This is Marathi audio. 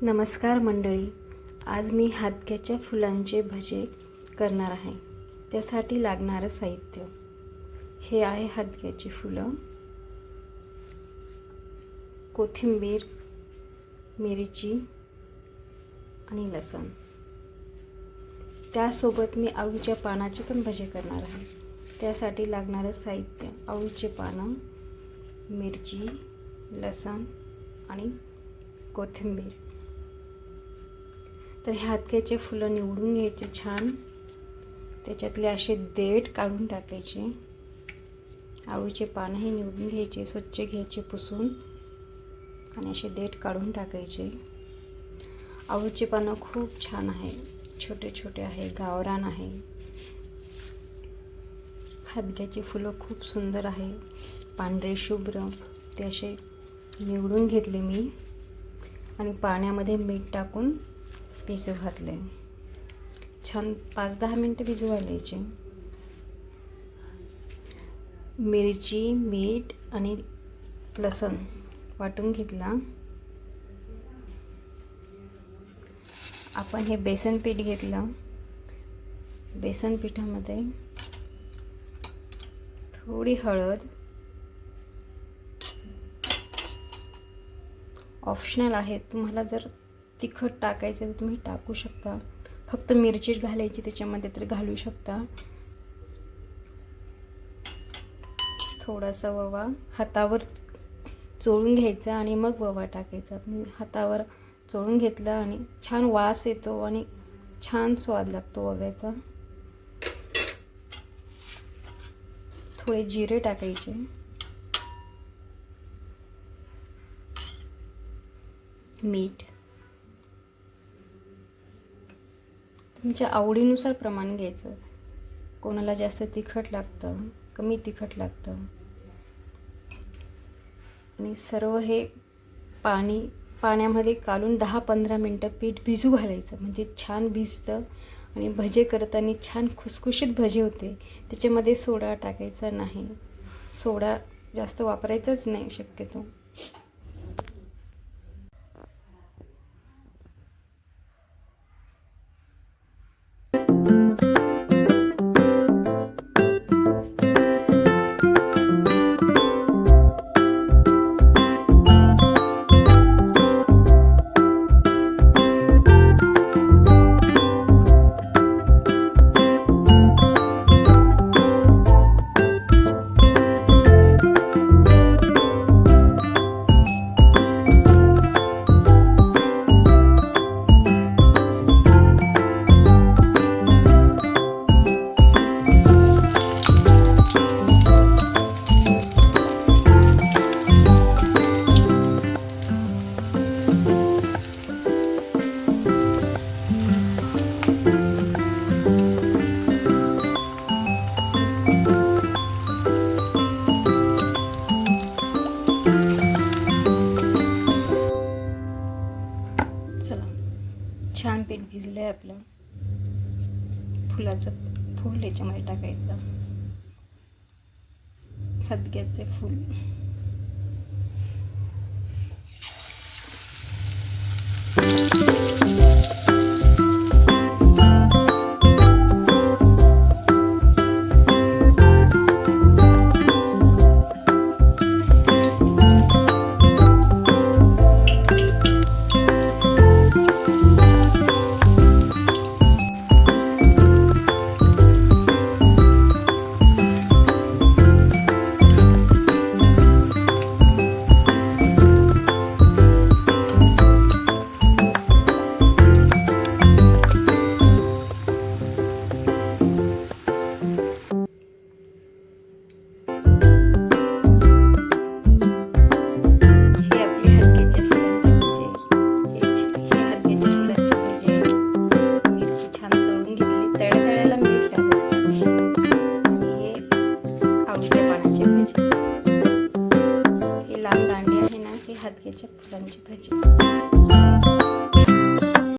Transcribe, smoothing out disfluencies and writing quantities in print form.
नमस्कार मंडळी, आज मी हादग्याच्या फुलांचे भजे करणार आहे. त्यासाठी लागणारं साहित्य हे आहे: हादग्याची फुलं, कोथिंबीर, मिरची आणि लसूण. त्यासोबत मी अळूच्या पानाचे पण भजे करणार आहे. त्यासाठी लागणारं साहित्य: अळूचे पानं, मिरची, लसूण आणि कोथिंबीर. तर हे हादग्याचे फुलं निवडून घ्यायचे छान, त्याच्यातले असे देठ काढून टाकायचे. अळूचे पानंही निवडून घ्यायचे, स्वच्छ घ्यायचे पुसून आणि असे देठ काढून टाकायचे. अळूचे पानं खूप छान आहे, छोटे छोटे आहे, गावरान आहे. हादग्याची फुलं खूप सुंदर आहे, पांढरे शुभ्र. ते असे निवडून घेतले मी आणि पाण्यामध्ये मीठ टाकून भिजू घातले. छान 5-10 मिनटं भिजू घालायचे. मिरची, मीठ आणि लसूण वाटून घेतला. आपण हे बेसन पीठ घेतलं. बेसन पिठामध्ये थोडी हळद, ऑप्शनल आहे, तुम्हाला जर तिखट टाकायचं तर तुम्ही टाकू शकता. फक्त मिरची घालायची त्याच्यामध्ये तर घालू शकता. थोडासा ओवा हातावर चोळून घ्यायचा आणि मग ओवा टाकायचा. मी हातावर चोळून घेतला आणि छान वास येतो आणि छान स्वाद लागतो ओव्याचा. थोडे जिरे टाकायचे. मीठ तुमच्या आवडीनुसार प्रमाण घ्यायचं. कोणाला जास्त तिखट लागतं, कमी तिखट लागतं. आणि सर्व हे पाण्यामध्ये काढून 10-15 मिनटं पीठ भिजू घालायचं, म्हणजे छान भिजतं आणि भजे करताना छान खुसखुशीत भजे होते. त्याच्यामध्ये सोडा टाकायचा नाही, सोडा जास्त वापरायचाच नाही शक्यतो. छान पीठ भिजलं आहे आपलं. फुलाचं फूल याच्यामध्ये टाकायचं. हादग्याचे फूल हादग्याच्या फुलांची भजी.